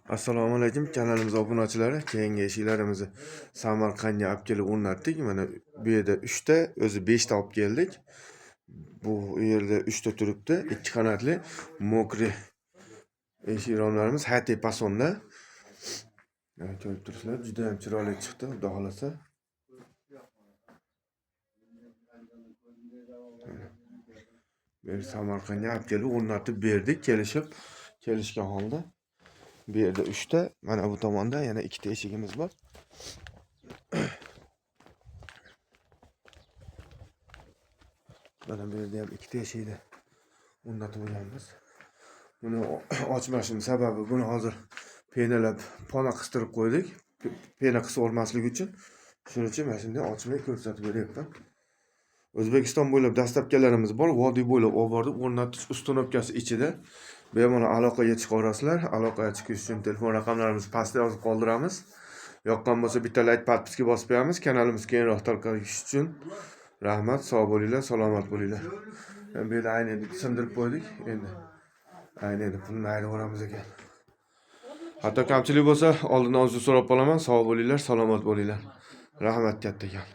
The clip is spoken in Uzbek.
Assalomu alaykum kanalimiz obunachilari. Keyingi eshiklarimizni Samarqandga olib kelib o'rnatdik. Mana bu yerda 3 ta, o'zi 5 ta olib keldik. Bu yerda 3 ta turibdi. 2 qanotli mokri eshik romlarimiz har tepasida. Ko'rib turibsizlar, juda ham chiroyli chiqdi, xudo xolasa. Bir Samarqandga olib kelib o'rnatib berdik, kelishgan holda. Bu yerda 3 ta, mana bu tomonda yana 2 ta eshigimiz bor. Mana bu yerda ham 2 ta eshikni o'rnatib olganmiz. Buni ochmashning sababi, buni hozir penalab pona qistirib qo'ydik. Pena qisib olmasligi uchun. Shuning uchun mana shunday ochmay ko'rsatib beryapman. O'zbekiston bo'ylab dastlabkilarimiz bor. Vodiy bo'ylab olib bordik, o'rnatish ustunovkasi ichida. Bemalol aloqaga chiqaverasizlar. Aloqaga chiqish uchun telefon raqamlarimizni pastda yozib qoldiramiz. Yoqqan bo'lsa bitta like podpiska bosib qo'yamiz. Kanalimiz keyinroq tarqalishi uchun. Rahmat, sog' bo'linglar, salomat bo'linglar. Bu yerda ayneni sindirib qo'ydik. Endi ayneni pulni ayiraveramiz ekan. Hatto kamchilik bo'lsa, oldindan uzr so'rab qolaman. Sog' bo'linglar, salomat bo'linglar. Rahmat kattagan.